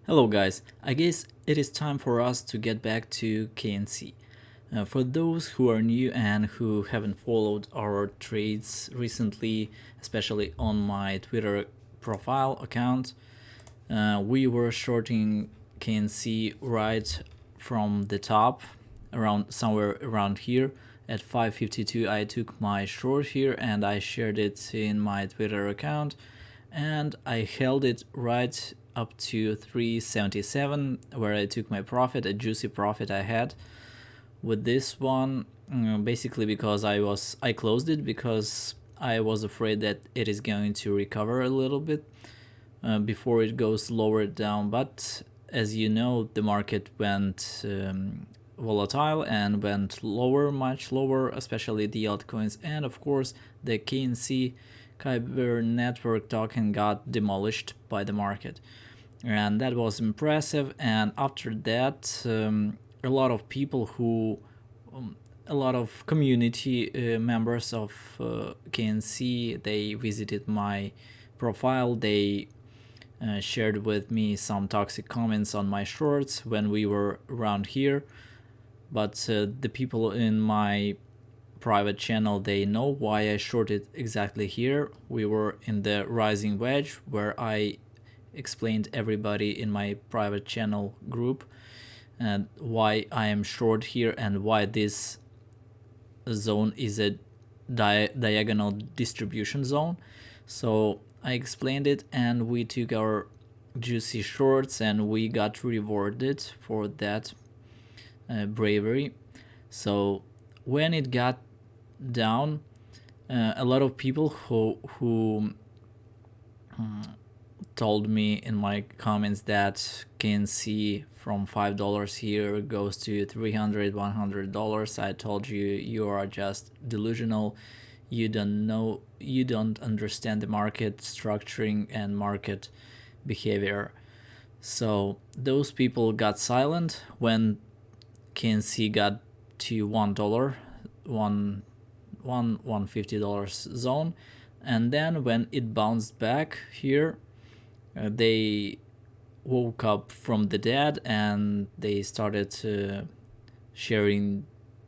Hello guys, I guess it is time for us to get back to KNC. For those who are new and who haven't followed our trades recently, especially on my Twitter profile account, we were shorting KNC right from the top, around somewhere around here. At 5:52 I took my short here and I shared it in my Twitter account, and I held it right up to 377 where I took my profit, a juicy profit I had with this one. Basically because I closed it because I was afraid that it is going to recover a little bit before it goes lower down. But as you know, the market went volatile and went lower, much lower, especially the altcoins, and of course the KNC Kyber network token got demolished by the market, and that was impressive. And after that, a lot of people who a lot of community members of KNC, they visited my profile. They shared with me some toxic comments on my shorts when we were around here. But the people in my private channel, they know why I shorted exactly here. We were in the rising wedge where I explained everybody in my private channel group and why I am short here and why this zone is a diagonal distribution zone. So I explained it and we took our juicy shorts and we got rewarded for that bravery. So when it got down, a lot of people who told me in my comments that KNC from $5 here goes to $300, $100. I told you, you are just delusional. You don't know, you don't understand the market structuring and market behavior. So those people got silent when KNC got to $1, $150 zone, and then when it bounced back here, they woke up from the dead and they started sharing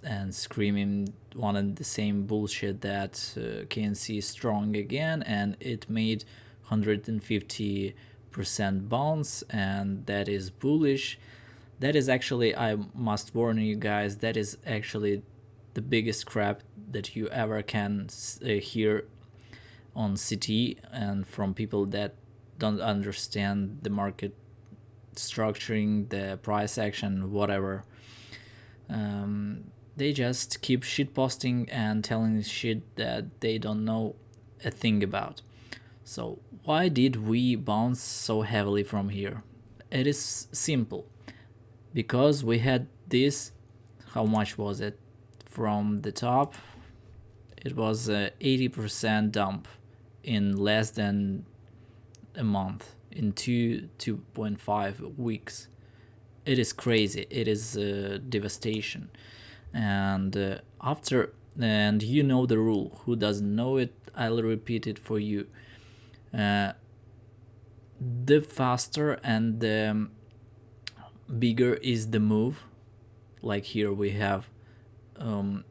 and screaming one and the same bullshit that KNC is strong again and it made 150% bounce and that is bullish. That is actually, I must warn you guys, that is actually the biggest crap that you ever can hear on CT and from people that don't understand the market structuring, the price action, whatever. They just keep shit posting and telling shit that they don't know a thing about. So why did we bounce so heavily from here? It is simple. Because we had this, how much was it? From the top, it was a 80% dump in less than a month, in 2.5 weeks. It is crazy. It is devastation. And and you know the rule. Who doesn't know it, I'll repeat it for you. The faster and the bigger is the move. Like here we have a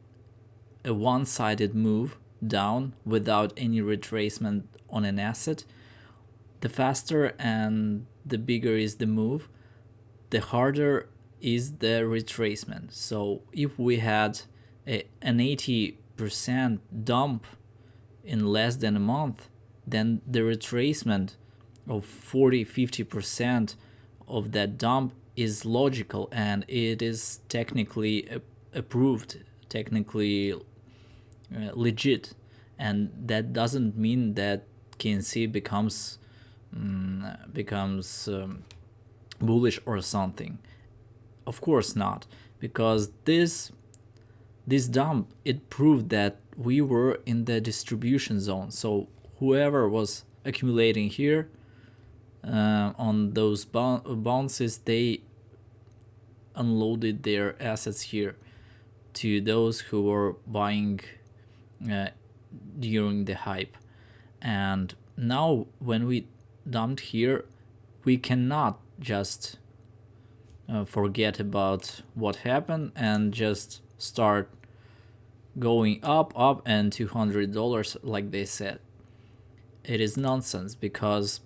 one-sided move down without any retracement on an asset. The faster and the bigger is the move, the harder is the retracement. So if we had an 80% dump in less than a month, then the retracement of 40-50% of that dump is logical and it is technically approved, technically legit. And that doesn't mean that KNC becomes bullish or something. Of course not, because this dump, it proved that we were in the distribution zone. So whoever was accumulating here on those bounces, they unloaded their assets here to those who were buying during the hype. And now when we dumped here, we cannot just forget about what happened and just start going up and $200 like they said. It is nonsense, because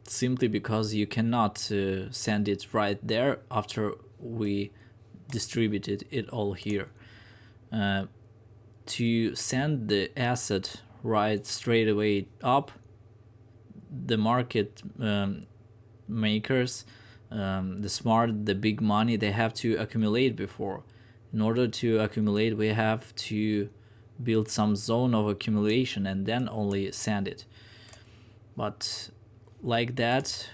simply because you cannot send it right there after we distributed it all here. To send the asset right straight away up, the market makers, the big money, they have to accumulate before. In order to accumulate, we have to build some zone of accumulation and then only send it. But like that,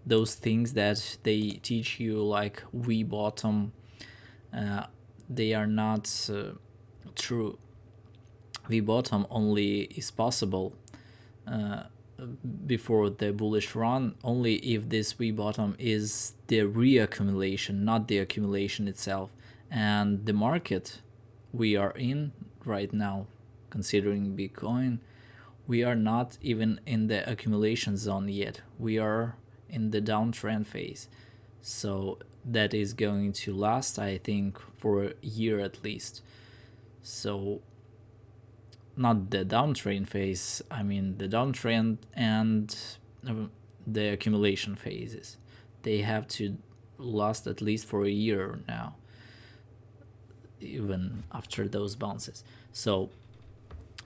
those things that they teach you, like V bottom, they are not true. V bottom only is possible before the bullish run only if this V bottom is the reaccumulation, not the accumulation itself. And the market we are in right now, considering Bitcoin, we are not even in the accumulation zone yet. We are in the downtrend phase. So that is going to last, I think, for a year at least. So not the downtrend phase, I mean the downtrend and the accumulation phases. They have to last at least for a year now, even after those bounces. So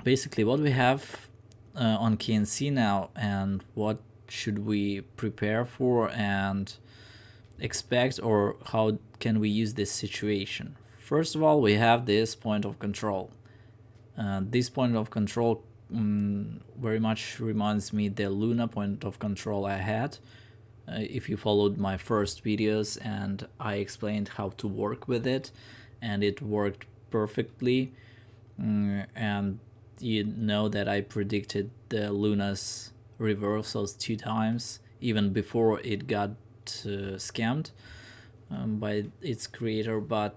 basically what we have on KNC now, and what should we prepare for and expect, or how can we use this situation? First of all, we have this point of control. This point of control very much reminds me the Luna point of control I had. If you followed my first videos, and I explained how to work with it, and it worked perfectly. And you know that I predicted the Luna's reversals 2 times, even before it got scammed by its creator. But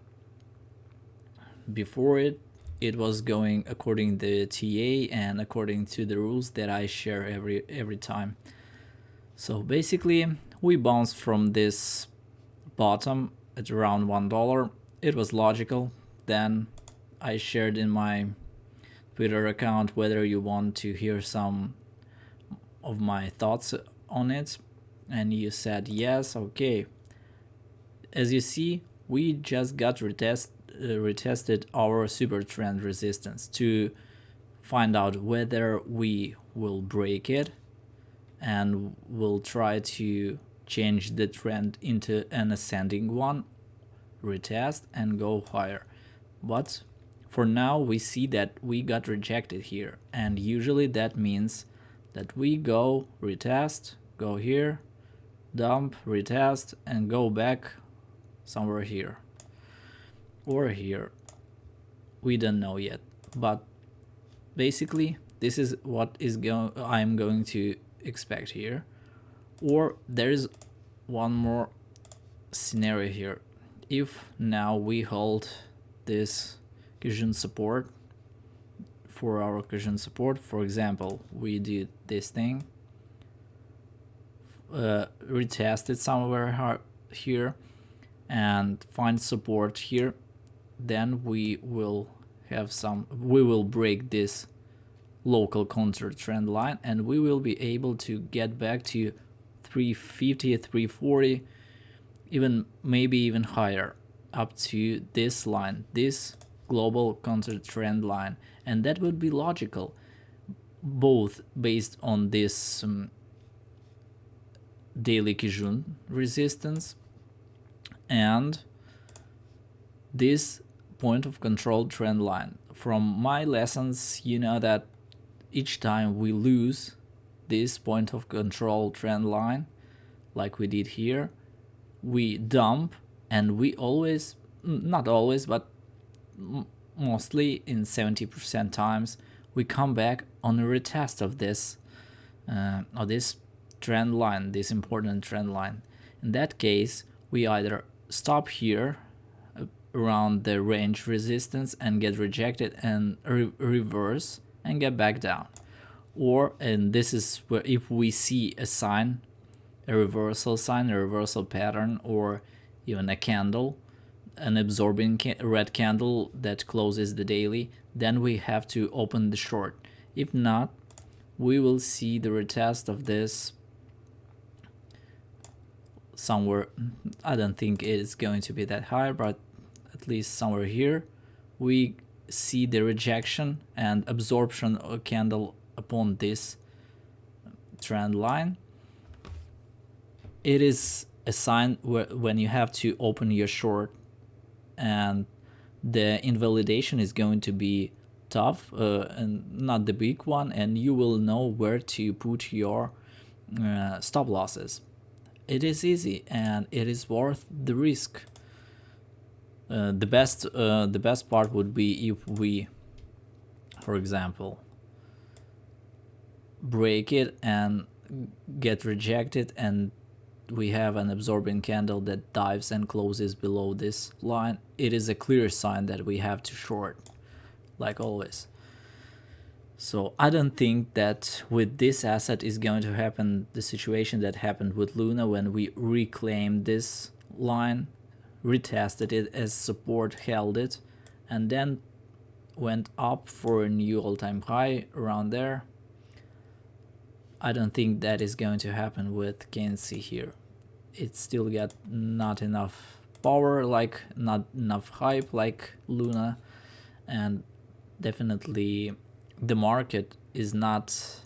before it was going according to the TA and according to the rules that I share every time. So basically, we bounced from this bottom at around $1. It was logical. Then I shared in my Twitter account whether you want to hear some of my thoughts on it, and you said yes. Okay. As you see, we just got retested our super trend resistance to find out whether we will break it, and we'll try to change the trend into an ascending one, retest and go higher. But for now, we see that we got rejected here, and usually that means that we go retest, go here, dump, retest, and go back somewhere here or here. We don't know yet, but basically this is what I'm going to expect here. Or there is one more scenario here. If now we hold this Kijun support, for our Kijun support, for example, we did this thing, retest it somewhere here and find support here, then we will break this local counter trend line, and we will be able to get back to 350, 340, maybe even higher, up to this line, this global counter trend line. And that would be logical, both based on this daily Kijun resistance and this point of control trend line. From my lessons, you know that each time we lose this point of control trend line, like we did here, we dump, and we always, not always, but mostly in 70% times, we come back on a retest of this trend line, this important trend line. In that case, we either stop here around the range resistance and get rejected and reverse and get back down, or, and this is where, if we see a sign a reversal sign, a reversal pattern, or even a candle, an absorbing red candle that closes the daily, then we have to open the short. If not, we will see the retest of this somewhere. I don't think it's going to be that high, but at least somewhere here we see the rejection and absorption candle upon this trend line. It is a sign when you have to open your short, and the invalidation is going to be tough and not the big one, and you will know where to put your stop losses. It is easy and it is worth the risk. The best part would be if we, for example, break it and get rejected, and we have an absorbing candle that dives and closes below this line. It is a clear sign that we have to short, like always. So I don't think that with this asset is going to happen the situation that happened with Luna when we reclaimed this line, retested it as support, held it, and then went up for a new all-time high around there. I don't think that is going to happen with KNC here. It still got not enough power, like not enough hype like Luna, and definitely the market is not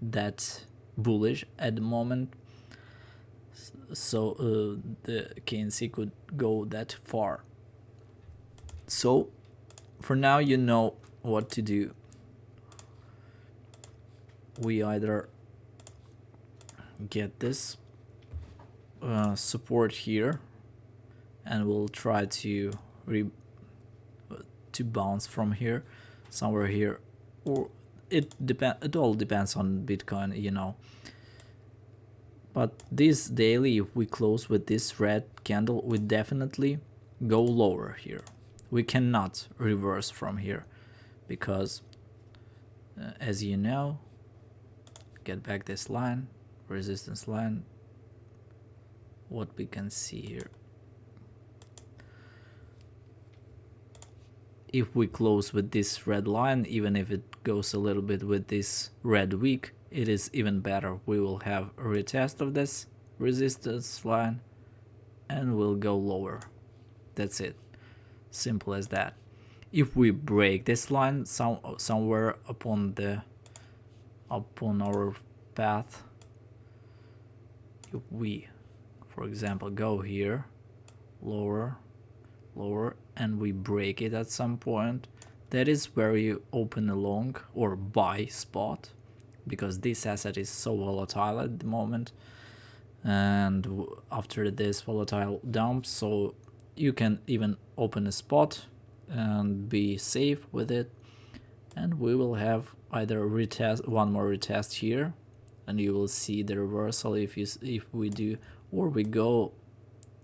that bullish at the moment, so the KNC could go that far. So for now, you know what to do. We either get this support here, and we'll try to bounce from here, somewhere here, or it all depends on Bitcoin, you know. But this daily, if we close with this red candle, we definitely go lower here. We cannot reverse from here because as you know, get back this line, resistance line, what we can see here. If we close with this red line, even if it goes a little bit with this red wick, it is even better. We will have a retest of this resistance line and we'll go lower. That's it. Simple as that. If we break this line somewhere upon our path, if we, for example, go here, lower, and we break it at some point, that is where you open a long or buy spot, because this asset is so volatile at the moment, and after this volatile dump, so you can even open a spot and be safe with it. And we will have either one more retest here, and you will see the reversal if we do, or we go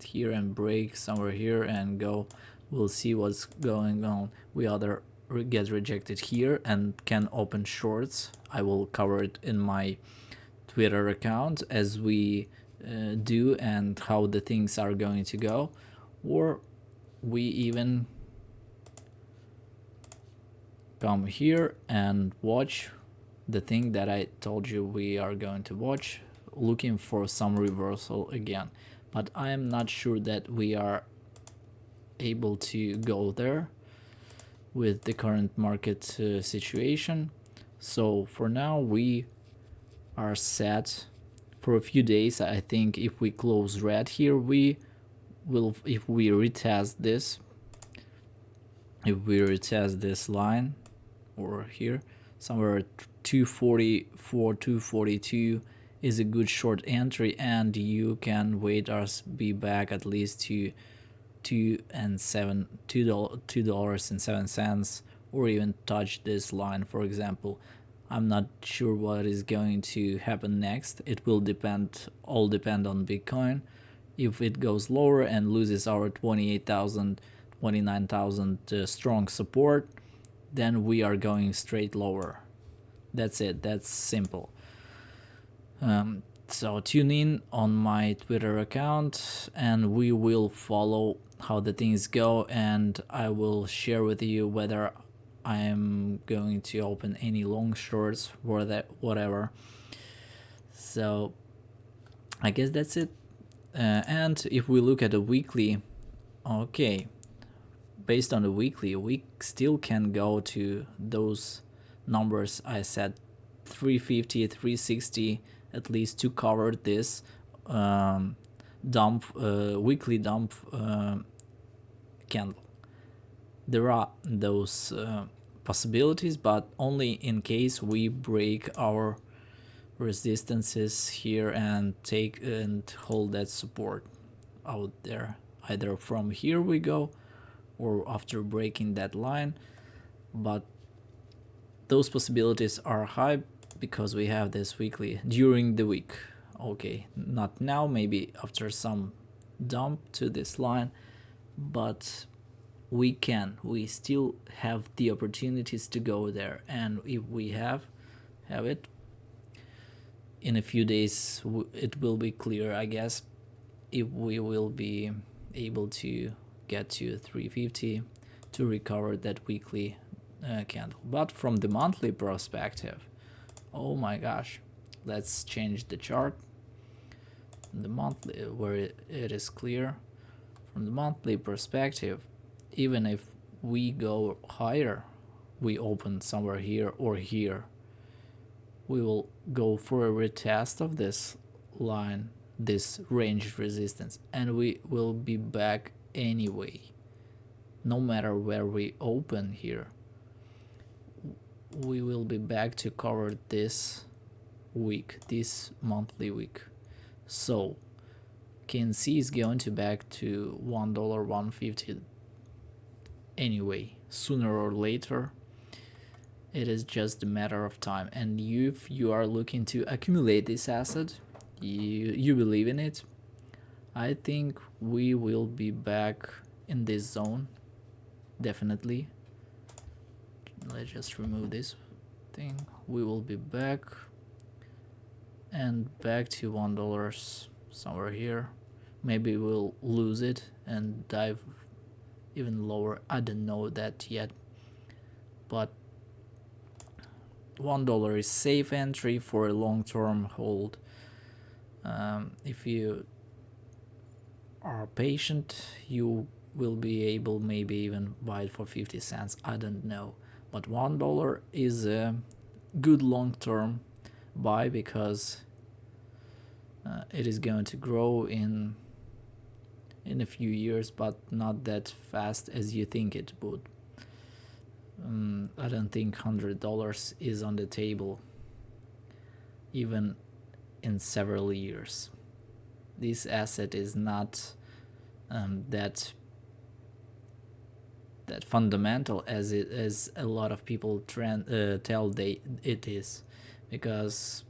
here and break somewhere here and go. We'll see what's going on. We either get rejected here and can open shorts. I will cover it in my Twitter account as we do, and how the things are going to go, or we even come here and watch the thing that I told you we are going to watch, looking for some reversal again. But I am not sure that we are able to go there with the current market situation. So for now we are set for a few days. I think if we close red here, we will, if we retest this line, or here somewhere at 244, 242 is a good short entry, and you can wait us be back at least to $2.07, or even touch this line, for example. I'm not sure what is going to happen next. It will all depend on Bitcoin. If it goes lower and loses our 28,000, 29,000 strong support, then we are going straight lower. That's it. That's simple. So tune in on my Twitter account and we will follow how the things go, and I will share with you whether I am going to open any long shorts or that whatever. So I guess that's it. And if we look at the weekly, okay, based on the weekly, we still can go to those numbers I said, 350, 360 at least, to cover this weekly dump candle. There are those possibilities, but only in case we break our resistances here and take and hold that support out there. Either from here we go or after breaking that line, but those possibilities are high because we have this weekly during the week. Okay, not now, maybe after some dump to this line, but we still have the opportunities to go there, and if we have it in a few days, it will be clear, I guess, if we will be able to get to 350 to recover that weekly candle. But from the monthly perspective, oh my gosh, let's change the chart. The monthly, where it is clear. From the monthly perspective, even if we go higher, we open somewhere here or here, we will go for a retest of this line, this range resistance, and we will be back anyway, no matter where we open here. We will be back to cover this week, this monthly week. So KNC is going to back to $1, $1.50 anyway, sooner or later. It is just a matter of time, and if you are looking to accumulate this asset, you believe in it, I think we will be back in this zone, definitely. Let's just remove this thing. We will be back and back to $1 somewhere here. Maybe we'll lose it and dive even lower. I don't know that yet, but $1 is safe entry for a long-term hold. If you are patient, you will be able maybe even buy it for 50 cents. I don't know, but $1 is a good long-term buy because it is going to grow in a few years, but not that fast as you think it would. I don't think $100 is on the table even in several years. This asset is not that fundamental as a lot of people tell it is, because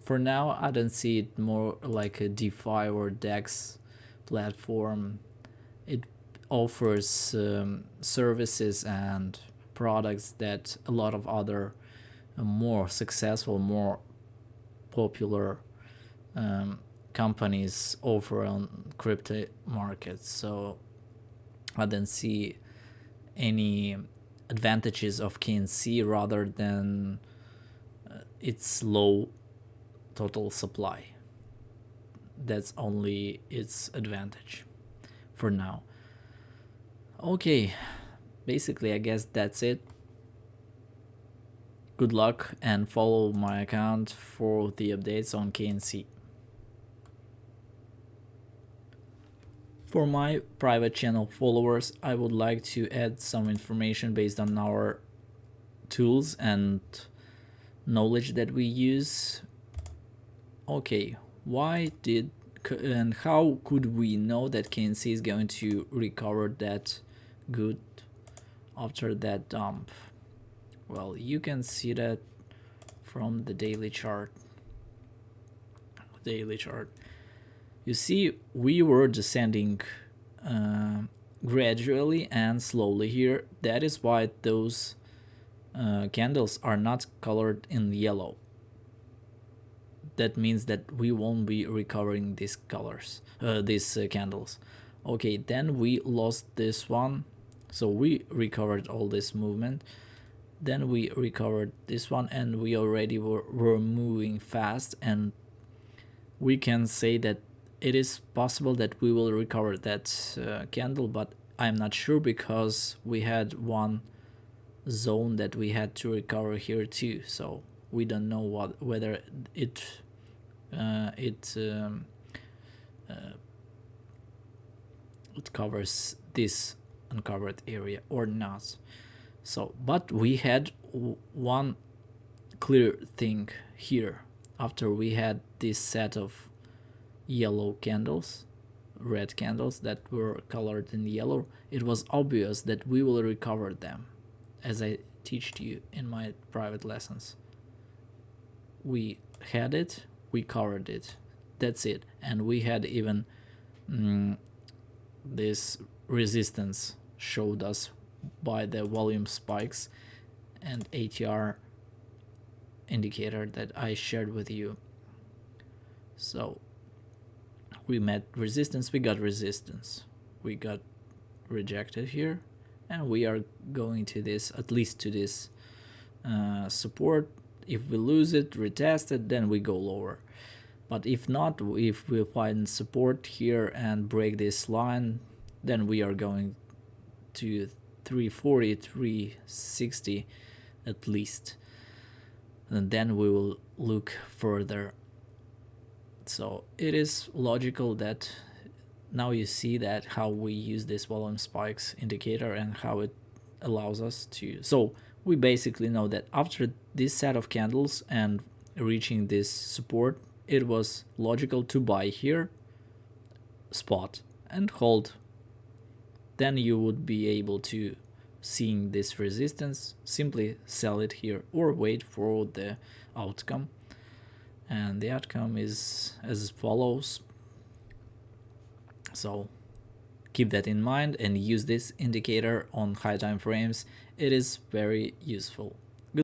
for now I don't see it more like a DeFi or DEX platform. It offers services and products that a lot of other more successful, more popular companies offer on crypto markets. So I don't see any advantages of KNC rather than its low total supply. That's only its advantage for now. Okay, basically I guess that's it. Good luck and follow my account for the updates on KNC. For my private channel followers, I would like to add some information based on our tools and knowledge that we use. Okay, why did and how could we know that KNC is going to recover that good after that dump? Well, you can see that from the daily chart. You see, we were descending gradually and slowly here. That is why those candles are not colored in yellow. that means that we won't be recovering these colors, these candles. Okay, then we lost this one, so we recovered all this movement. Then we recovered this one, and we already were moving fast, and we can say that it is possible that we will recover that candle, but I'm not sure because we had one zone that we had to recover here too, so we don't know whether it it covers this uncovered area or not. So, but we had one clear thing here. After we had this set of yellow candles, red candles that were colored in yellow, it was obvious that we will recover them, as I teach you in my private lessons. We had it, we covered it, that's it. And we had even this resistance showed us by the volume spikes and ATR indicator that I shared with you. So we met resistance, we got resistance, we got rejected here, and we are going to this, at least to this support. If we lose it, retest it, then we go lower. But if not, if we find support here and break this line, then we are going to 340, 360 at least. And then we will look further. So it is logical that now you see that how we use this volume spikes indicator and how it allows us to. So we basically know that after this set of candles and reaching this support, it was logical to buy here, spot, and hold. Then you would be able to, seeing this resistance, simply sell it here or wait for the outcome. And the outcome is as follows. So keep that in mind and use this indicator on high time frames. It is very useful.